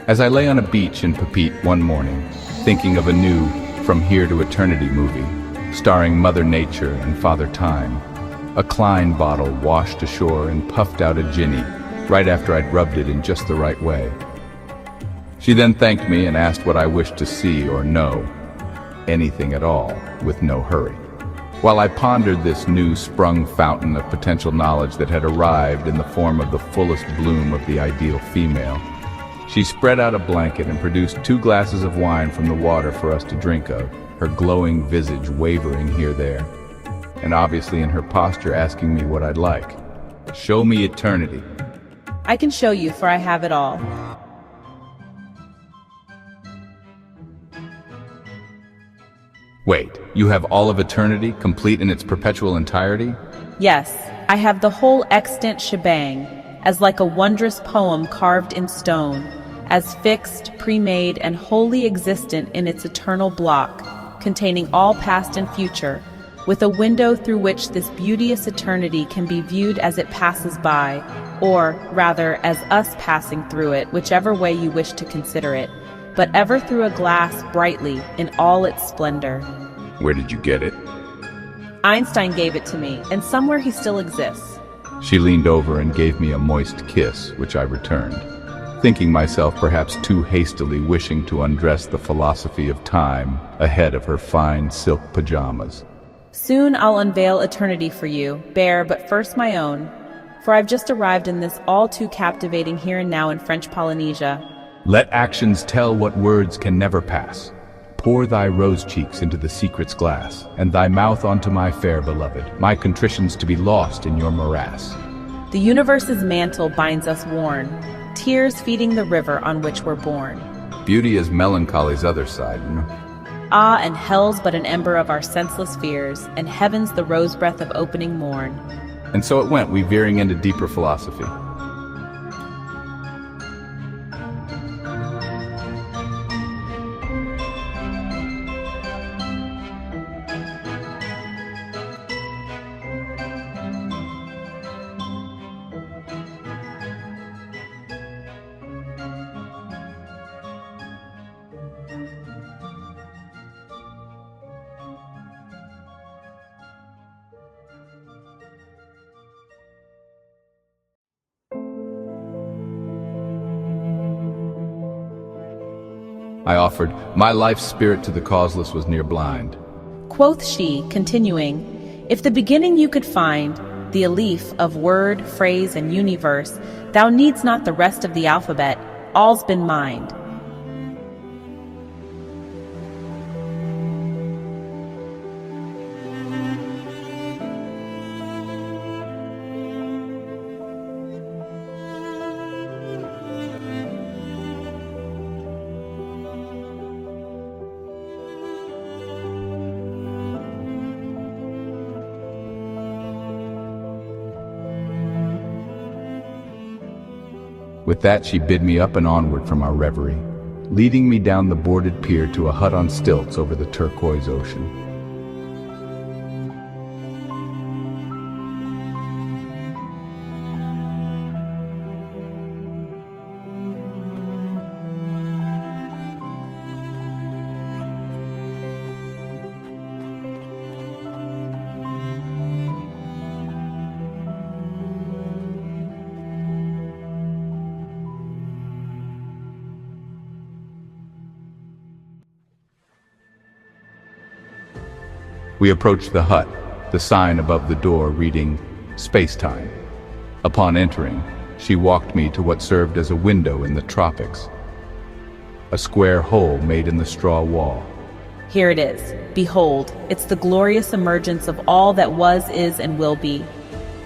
As I lay on a beach in Pepite one morning, thinking of a new From Here to Eternity movie, starring Mother Nature and Father Time, a Klein bottle washed ashore and puffed out a ginny right after I'd rubbed it in just the right way. She then thanked me and asked what I wished to see or know, anything at all, with no hurry. While I pondered this new sprung fountain of potential knowledge that had arrived in the form of the fullest bloom of the ideal female, she spread out a blanket and produced 2 glasses of wine from the water for us to drink of, her glowing visage wavering here-there, and obviously in her posture asking me what I'd like. Show me eternity. I can show you, for I have it all. Wait, you have all of eternity, complete in its perpetual entirety? Yes, I have the whole extant shebang, as like a wondrous poem carved in stone, as fixed, pre-made, and wholly existent in its eternal block, containing all past and future, with a window through which this beauteous eternity can be viewed as it passes by, or, rather, as us passing through it, whichever way you wish to consider it, but ever through a glass brightly in all its splendor. Where did you get it? Einstein gave it to me, and somewhere he still exists. She leaned over and gave me a moist kiss, which I returned, thinking myself perhaps too hastily wishing to undress the philosophy of time ahead of her fine silk pajamas. Soon I'll unveil eternity for you, bare but first my own, for I've just arrived in this all too captivating here and now in French Polynesia. Let actions tell what words can never pass. Pour thy rose cheeks into the secret's glass, and thy mouth onto my fair beloved, my contritions to be lost in your morass. The universe's mantle binds us worn, tears feeding the river on which we're born. Beauty is melancholy's other side, Ah, and hell's but an ember of our senseless fears, and heaven's the rose breath of opening morn. And so it went, we veering into deeper philosophy. I offered, my life's spirit to the causeless was near blind. Quoth she, continuing, if the beginning you could find, the aleph of word, phrase, and universe, thou needst not the rest of the alphabet, all's been mined. With that, she bid me up and onward from our reverie, leading me down the boarded pier to a hut on stilts over the turquoise ocean. We approached the hut, the sign above the door reading, Space-Time. Upon entering, she walked me to what served as a window in the tropics, a square hole made in the straw wall. Here it is. Behold, it's the glorious emergence of all that was, is, and will be.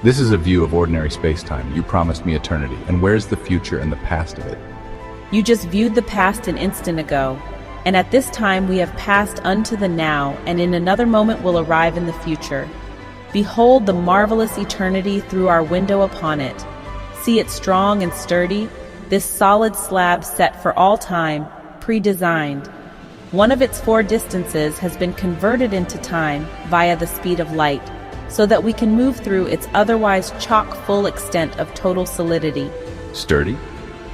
This is a view of ordinary space-time. You promised me eternity, and where's the future and the past of it? You just viewed the past an instant ago. And at this time we have passed unto the now, and in another moment will arrive in the future. Behold the marvelous eternity through our window upon it. See it strong and sturdy, this solid slab set for all time, pre-designed. One of its 4 distances has been converted into time via the speed of light, so that we can move through its otherwise chock-full extent of total solidity. Sturdy?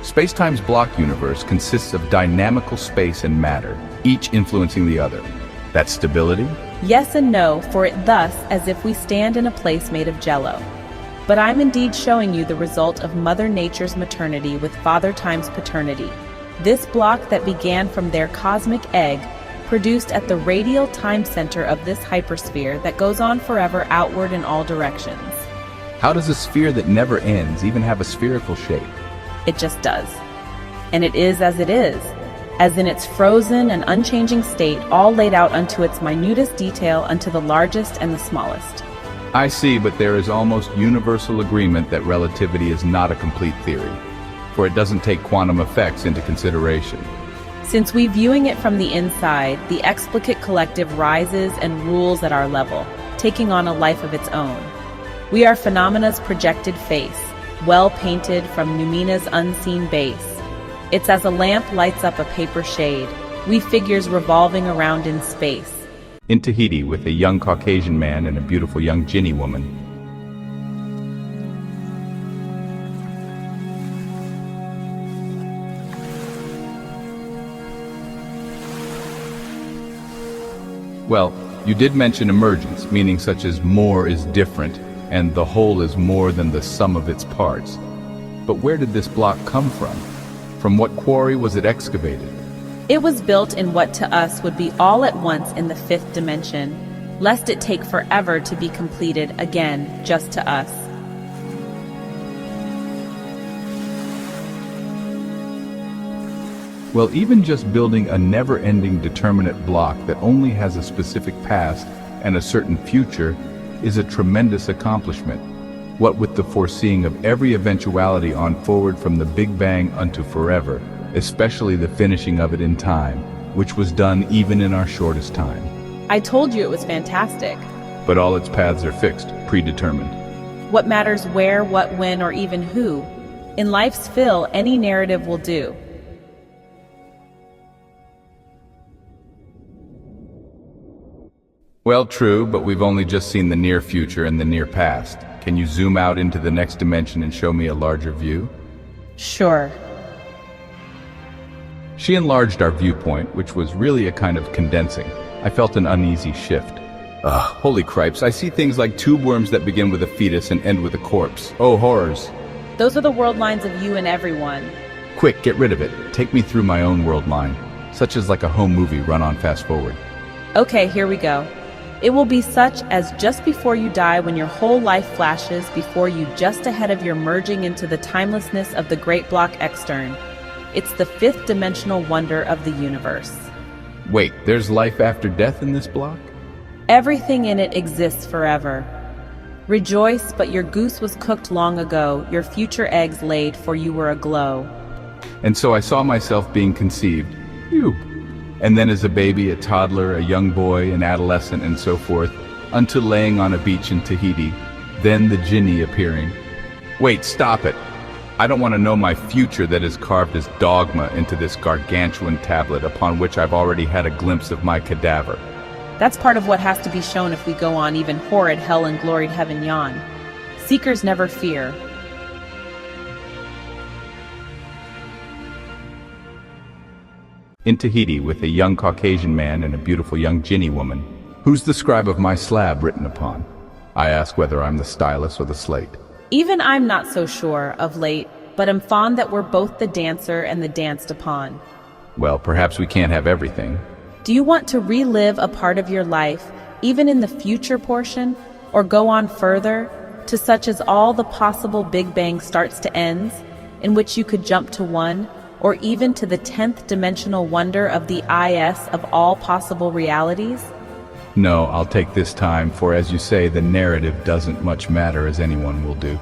Spacetime's block universe consists of dynamical space and matter, each influencing the other. That's stability? Yes and no, for it thus as if we stand in a place made of jello. But I'm indeed showing you the result of Mother Nature's maternity with Father Time's paternity. This block that began from their cosmic egg, produced at the radial time center of this hypersphere that goes on forever outward in all directions. How does a sphere that never ends even have a spherical shape? It just does. And it is, as in its frozen and unchanging state, all laid out unto its minutest detail, unto the largest and the smallest. I see, but there is almost universal agreement that relativity is not a complete theory, for it doesn't take quantum effects into consideration. Since we viewing it from the inside, the explicit collective rises and rules at our level, taking on a life of its own. We are phenomena's projected face, well painted from noumena's unseen base. It's as a lamp lights up a paper shade, we figures revolving around in space. In Tahiti with a young Caucasian man and a beautiful young Ginny woman. Well, you did mention emergence, meaning such as more is different and the whole is more than the sum of its parts. But where did this block come from? From what quarry was it excavated? It was built in what to us would be all at once in the fifth dimension, lest it take forever to be completed again, just to us. Well, even just building a never-ending determinate block that only has a specific past and a certain future is a tremendous accomplishment. What with the foreseeing of every eventuality on forward from the Big Bang unto forever, especially the finishing of it in time, which was done even in our shortest time. I told you it was fantastic. But all its paths are fixed, predetermined. What matters where, what, when, or even who? In life's fill, any narrative will do. Well, true, but we've only just seen the near future and the near past. Can you zoom out into the next dimension and show me a larger view? Sure. She enlarged our viewpoint, which was really a kind of condensing. I felt an uneasy shift. Ugh, holy cripes, I see things like tube worms that begin with a fetus and end with a corpse. Oh, horrors. Those are the world lines of you and everyone. Quick, get rid of it. Take me through my own world line, such as like a home movie run on fast forward. Okay, here we go. It will be such as just before you die, when your whole life flashes before you, just ahead of your merging into the timelessness of the great block extern. It's the fifth dimensional wonder of the universe. Wait, there's life after death in this block? Everything in it exists forever. Rejoice, but your goose was cooked long ago, your future eggs laid, for you were aglow. And so I saw myself being conceived. Phew. And then as a baby, a toddler, a young boy, an adolescent, and so forth, until laying on a beach in Tahiti, then the Ginny appearing. Wait, stop it. I don't want to know my future that is carved as dogma into this gargantuan tablet upon which I've already had a glimpse of my cadaver. That's part of what has to be shown if we go on, even horrid hell and gloried heaven yon. Seekers never fear. In Tahiti with a young Caucasian man and a beautiful young Ginny woman. Who's the scribe of my slab written upon? I ask whether I'm the stylus or the slate. Even I'm not so sure of late, but am fond that we're both the dancer and the danced upon. Well, perhaps we can't have everything. Do you want to relive a part of your life, even in the future portion, or go on further, to such as all the possible Big Bang starts to ends, in which you could jump to one, or even to the 10th dimensional wonder of the IS of all possible realities? No, I'll take this time, for as you say, the narrative doesn't much matter, as anyone will do.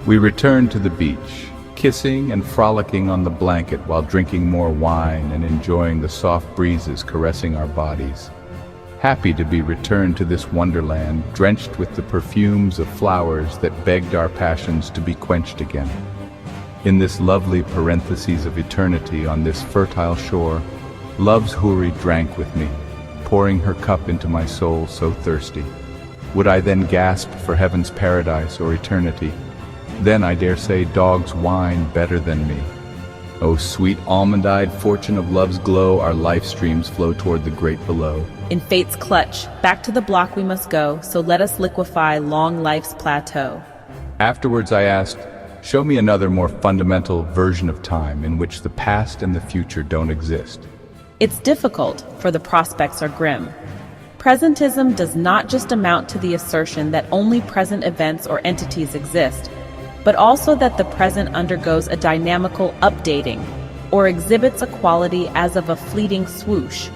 We return to the beach, kissing and frolicking on the blanket while drinking more wine and enjoying the soft breezes caressing our bodies. Happy to be returned to this wonderland, drenched with the perfumes of flowers that begged our passions to be quenched again. In this lovely parenthesis of eternity on this fertile shore, love's houri drank with me, pouring her cup into my soul so thirsty. Would I then gasp for heaven's paradise or eternity? Then I dare say dogs whine better than me. O sweet almond-eyed fortune of love's glow, our life streams flow toward the great below. In fate's clutch, back to the block we must go, so let us liquefy long life's plateau. Afterwards I asked, show me another more fundamental version of time in which the past and the future don't exist. It's difficult, for the prospects are grim. Presentism does not just amount to the assertion that only present events or entities exist, but also that the present undergoes a dynamical updating, or exhibits a quality as of a fleeting swoosh.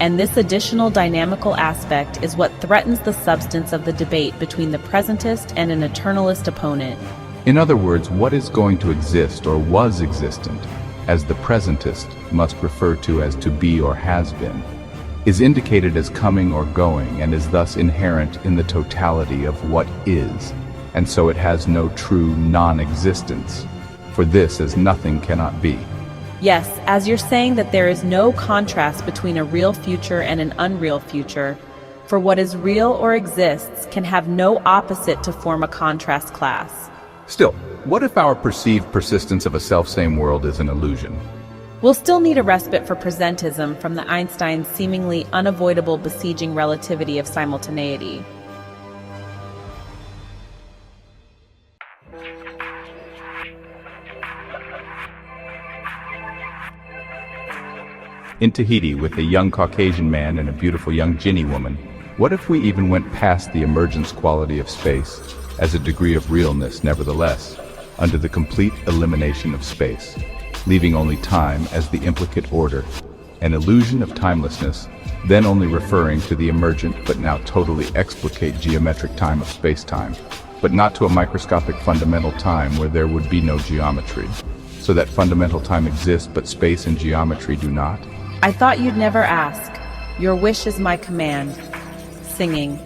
And this additional dynamical aspect is what threatens the substance of the debate between the presentist and an eternalist opponent. In other words, what is going to exist or was existent, as the presentist must refer to as to be or has been, is indicated as coming or going and is thus inherent in the totality of what is, and so it has no true non-existence, for this as nothing cannot be. Yes, as you're saying that there is no contrast between a real future and an unreal future, for what is real or exists can have no opposite to form a contrast class. Still, what if our perceived persistence of a self-same world is an illusion? We'll still need a respite for presentism from the Einstein's seemingly unavoidable besieging relativity of simultaneity. In Tahiti, with a young Caucasian man and a beautiful young Ginny woman, what if we even went past the emergence quality of space, as a degree of realness nevertheless, under the complete elimination of space, leaving only time as the implicate order, an illusion of timelessness, then only referring to the emergent but now totally explicate geometric time of space-time, but not to a microscopic fundamental time where there would be no geometry, so that fundamental time exists but space and geometry do not? I thought you'd never ask. Your wish is my command. Singing,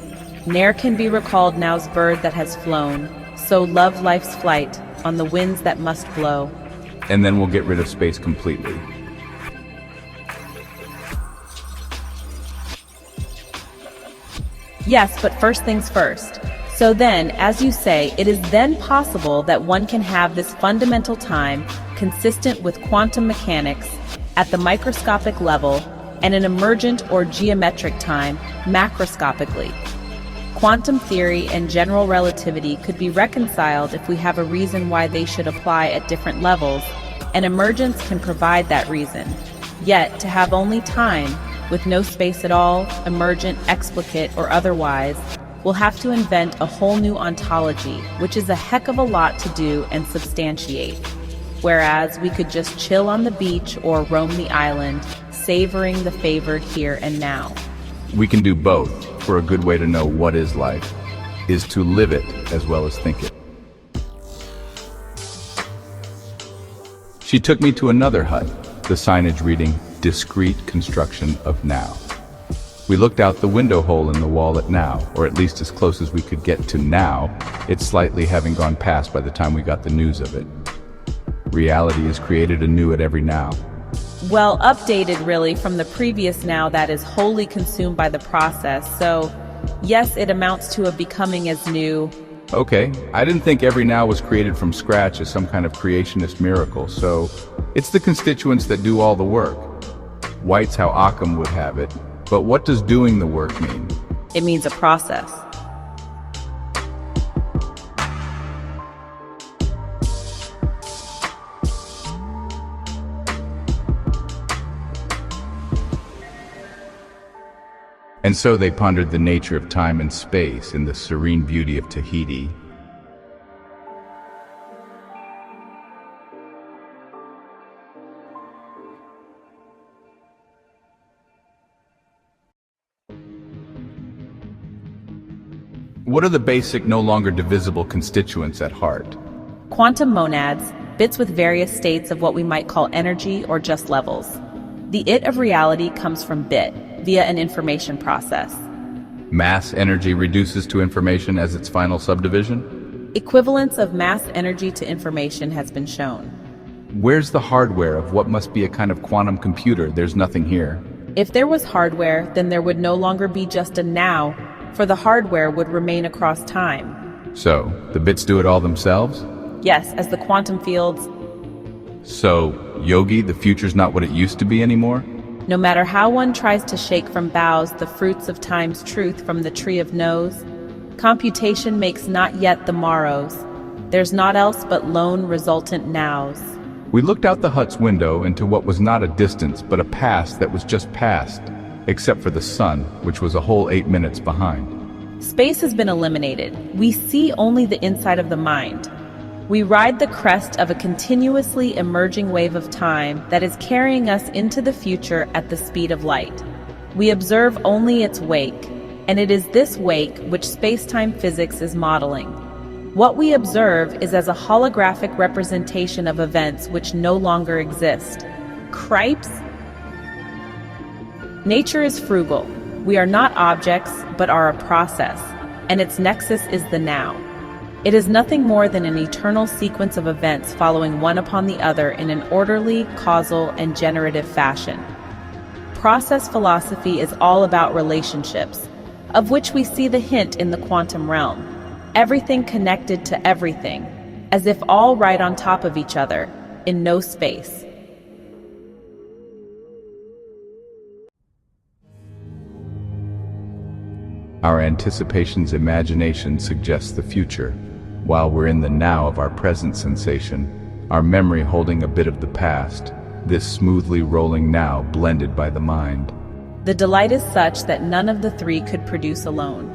ne'er can be recalled now's bird that has flown, so love life's flight on the winds that must blow. And then we'll get rid of space completely. Yes, but first things first. So then, as you say, it is then possible that one can have this fundamental time consistent with quantum mechanics at the microscopic level and an emergent or geometric time macroscopically. Quantum theory and general relativity could be reconciled if we have a reason why they should apply at different levels, and emergence can provide that reason. Yet, to have only time, with no space at all, emergent, explicate, or otherwise, we'll have to invent a whole new ontology, which is a heck of a lot to do and substantiate. Whereas we could just chill on the beach or roam the island, savoring the favored here and now. We can do both, for a good way to know what is life, is to live it as well as think it. She took me to another hut, the signage reading, discrete construction of now. We looked out the window hole in the wall at now, or at least as close as we could get to now, it slightly having gone past by the time we got the news of it. Reality is created anew at every now. Well, updated really from the previous now that is wholly consumed by the process, so yes, it amounts to a becoming as new. Okay, I didn't think every now was created from scratch as some kind of creationist miracle, so it's the constituents that do all the work. White's how Occam would have it, but what does doing the work mean? It means a process. And so they pondered the nature of time and space in the serene beauty of Tahiti. What are the basic, no longer divisible constituents at heart? Quantum monads, bits with various states of what we might call energy or just levels. The it of reality comes from bit, via an information process. Mass energy reduces to information as its final subdivision? Equivalence of mass energy to information has been shown. Where's the hardware of what must be a kind of quantum computer? There's nothing here. If there was hardware, then there would no longer be just a now, for the hardware would remain across time. So, the bits do it all themselves? Yes, as the quantum fields. So, Yogi, the future's not what it used to be anymore? No matter how one tries to shake from boughs the fruits of time's truth from the tree of noes, computation makes not yet the morrows. There's naught else but lone resultant nows. We looked out the hut's window into what was not a distance but a past that was just past, except for the sun, which was a whole 8 minutes behind. Space has been eliminated. We see only the inside of the mind. We ride the crest of a continuously emerging wave of time that is carrying us into the future at the speed of light. We observe only its wake, and it is this wake which space-time physics is modeling. What we observe is as a holographic representation of events which no longer exist. Cripes? Nature is frugal. We are not objects, but are a process, and its nexus is the now. It is nothing more than an eternal sequence of events following one upon the other in an orderly, causal, and generative fashion. Process philosophy is all about relationships, of which we see the hint in the quantum realm. Everything connected to everything, as if all right on top of each other, in no space. Our anticipation's imagination suggests the future, while we're in the now of our present sensation, our memory holding a bit of the past, this smoothly rolling now blended by the mind. The delight is such that none of the three could produce alone.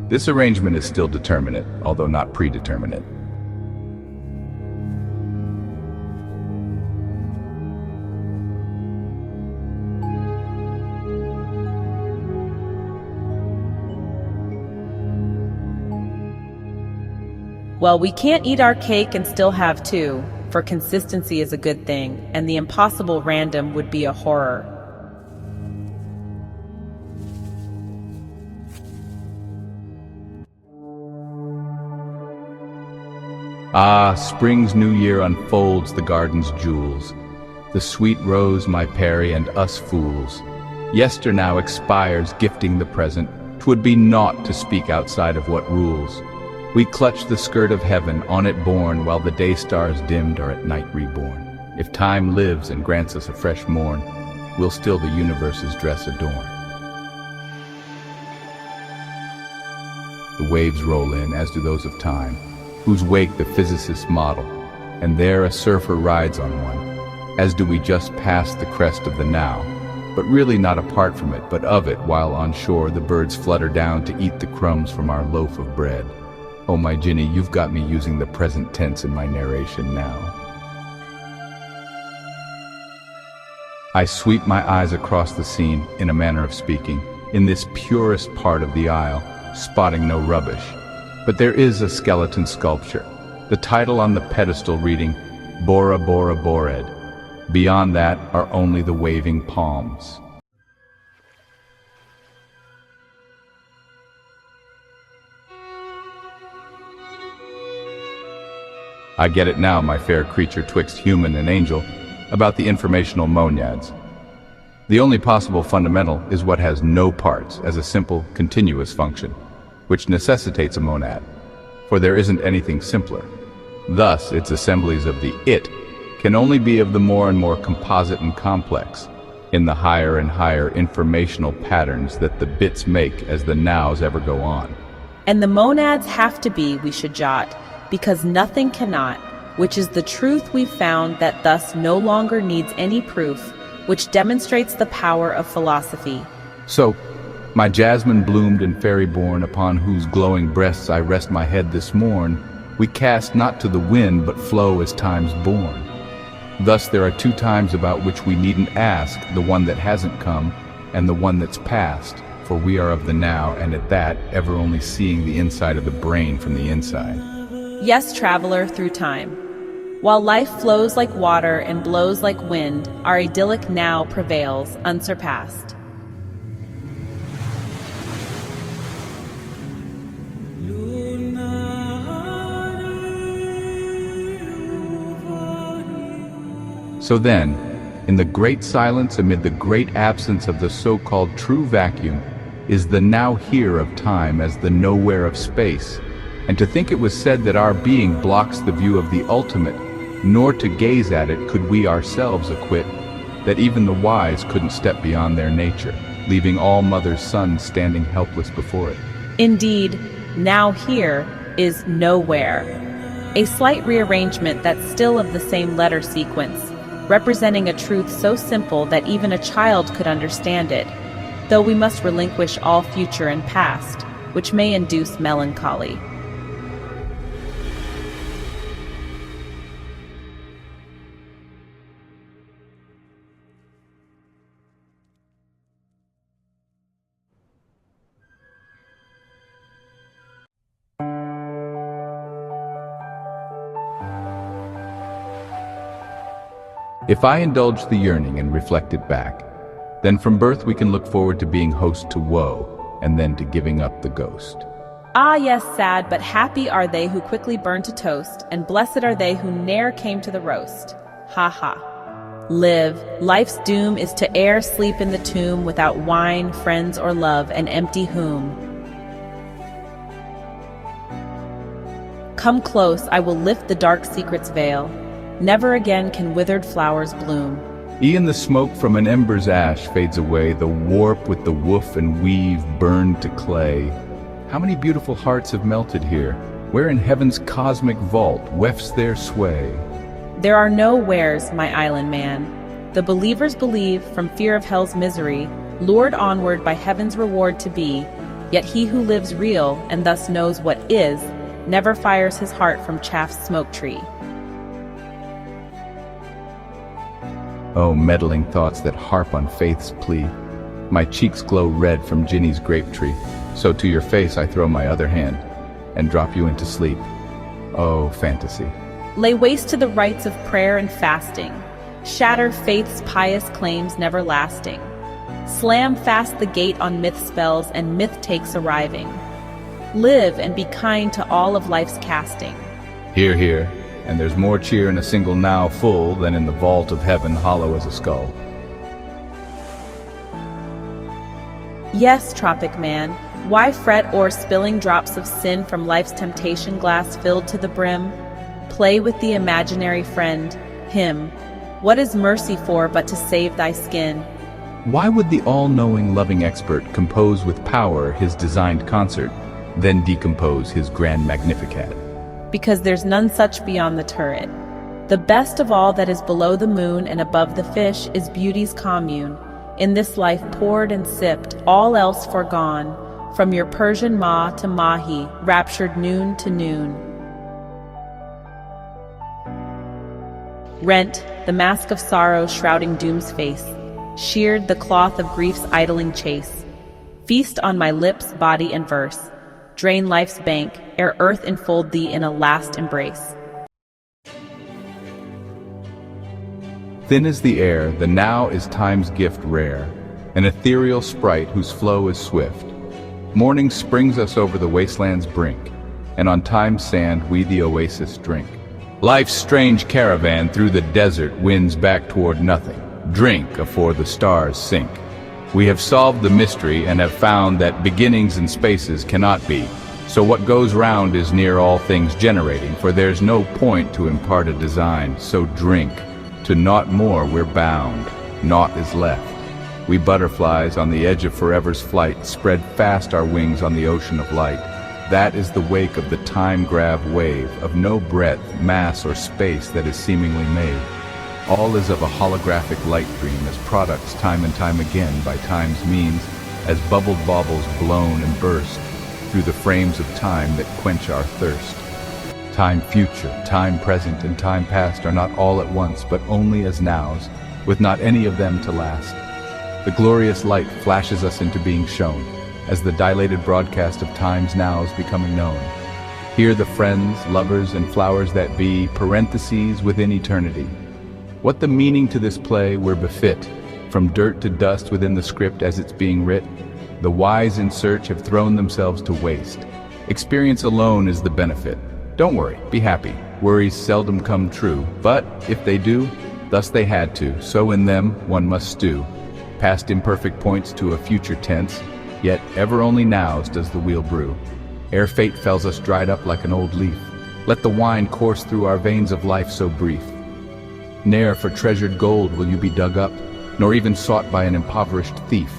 This arrangement is still determinate, although not predeterminate. Well, we can't eat our cake and still have two, for consistency is a good thing, and the impossible random would be a horror. Ah, spring's new year unfolds the garden's jewels. The sweet rose, my Peri, and us fools. Yester now expires, gifting the present. 'Twould be naught to speak outside of what rules. We clutch the skirt of heaven, on it borne, while the day stars dimmed are at night reborn. If time lives and grants us a fresh morn, we'll still the universe's dress adorn. The waves roll in, as do those of time, whose wake the physicists model, and there a surfer rides on one, as do we just pass the crest of the now, but really not apart from it, but of it, while on shore the birds flutter down to eat the crumbs from our loaf of bread. Oh my Ginny, you've got me using the present tense in my narration now. I sweep my eyes across the scene, in a manner of speaking, in this purest part of the aisle, spotting no rubbish. But there is a skeleton sculpture, the title on the pedestal reading, Bora Bora Bored. Beyond that are only the waving palms. I get it now, my fair creature twixt human and angel, about the informational monads. The only possible fundamental is what has no parts as a simple, continuous function, which necessitates a monad, for there isn't anything simpler. Thus, its assemblies of the it can only be of the more and more composite and complex, in the higher and higher informational patterns that the bits make as the nows ever go on. And the monads have to be, we should jot, because nothing cannot, which is the truth we've found that thus no longer needs any proof, which demonstrates the power of philosophy. So, my jasmine bloomed and fairy born, upon whose glowing breasts I rest my head this morn, we cast not to the wind, but flow as time's born. Thus there are two times about which we needn't ask, the one that hasn't come, and the one that's past, for we are of the now, and at that, ever only seeing the inside of the brain from the inside. Yes, traveler through time. While life flows like water and blows like wind, our idyllic now prevails, unsurpassed. So then, In the great silence, amid the great absence of the so-called true vacuum, is the now here of time as the nowhere of space. And to think it was said that our being blocks the view of the ultimate, nor to gaze at it could we ourselves acquit, that even the wise couldn't step beyond their nature, leaving all mother's sons standing helpless before it. Indeed, now here is nowhere. A slight rearrangement that's still of the same letter sequence, representing a truth so simple that even a child could understand it, though we must relinquish all future and past, which may induce melancholy. If I indulge the yearning and reflect it back, then from birth we can look forward to being host to woe, and then to giving up the ghost. Ah yes, sad, but happy are they who quickly burn to toast, and blessed are they who ne'er came to the roast. Ha ha. Live, life's doom is to e'er sleep in the tomb, without wine, friends, or love, an empty womb. Come close, I will lift the dark secret's veil. Never again can withered flowers bloom. E'en the smoke from an ember's ash fades away, the warp with the woof and weave burned to clay. How many beautiful hearts have melted here, where in heaven's cosmic vault wefts their sway. There are no wheres, my island man. The believers believe from fear of hell's misery, lured onward by heaven's reward to be, yet he who lives real and thus knows what is, never fires his heart from chaff's smoke tree. Oh, meddling thoughts that harp on faith's plea. My cheeks glow red from Ginny's grape tree, so to your face I throw my other hand, and drop you into sleep. Oh, fantasy. Lay waste to the rites of prayer and fasting. Shatter faith's pious claims never lasting. Slam fast the gate on myth spells and myth takes arriving. Live and be kind to all of life's casting. Hear, hear. And there's more cheer in a single now full than in the vault of heaven hollow as a skull. Yes, tropic man, why fret o'er spilling drops of sin from life's temptation glass filled to the brim? Play with the imaginary friend, him. What is mercy for but to save thy skin? Why would the all-knowing loving expert compose with power his designed concert, then decompose his grand magnificat? Because there's none such beyond the turret. The best of all that is below the moon and above the fish is beauty's commune, in this life poured and sipped, all else forgone, from your Persian ma to mahi, raptured noon to noon. Rent, the mask of sorrow shrouding doom's face, sheared the cloth of grief's idling chase. Feast on my lips, body, and verse. Drain life's bank, ere earth enfold thee in a last embrace. Thin as the air, the now is time's gift rare, an ethereal sprite whose flow is swift. Morning springs us over the wasteland's brink, and on time's sand we the oasis drink. Life's strange caravan through the desert winds back toward nothing. Drink afore the stars sink. We have solved the mystery and have found that beginnings and spaces cannot be. So what goes round is near all things generating, for there's no point to impart a design. So drink. To naught more we're bound. Naught is left. We butterflies on the edge of forever's flight spread fast our wings on the ocean of light. That is the wake of the time-grav wave, of no breadth, mass, or space that is seemingly made. All is of a holographic light dream as products time and time again by time's means, as bubbled baubles blown and burst through the frames of time that quench our thirst. Time future, time present, and time past are not all at once, but only as nows, with not any of them to last. The glorious light flashes us into being shown, as the dilated broadcast of time's nows becoming known. Here the friends, lovers, and flowers that be, parentheses within eternity. What the meaning to this play were befit, from dirt to dust within the script as it's being writ, the wise in search have thrown themselves to waste. Experience alone is the benefit. Don't worry, be happy. Worries seldom come true, but if they do, Thus they had to, so in them one must stew. Past imperfect points to a future tense, yet ever only nows does the wheel brew. Ere fate fells us dried up like an old leaf, let the wine course through our veins of life so brief. Ne'er for treasured gold will you be dug up, nor even sought by an impoverished thief.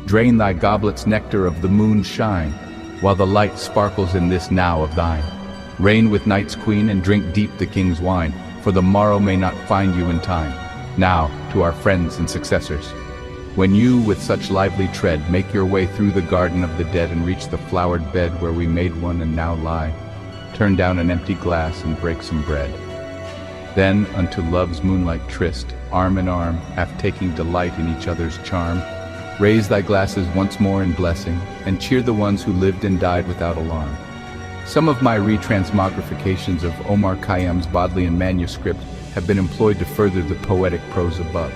Drain thy goblet's nectar of the moon's shine, while the light sparkles in this now of thine. Reign with night's queen and drink deep the king's wine, for the morrow may not find you in time. Now, to our friends and successors. When you, with such lively tread, make your way through the garden of the dead and reach the flowered bed where we made one and now lie, turn down an empty glass and break some bread. Then, unto love's moonlight tryst, arm in arm, half taking delight in each other's charm, raise thy glasses once more in blessing, and cheer the ones who lived and died without alarm. Some of my retransmogrifications of Omar Khayyam's Bodleian manuscript have been employed to further the poetic prose above.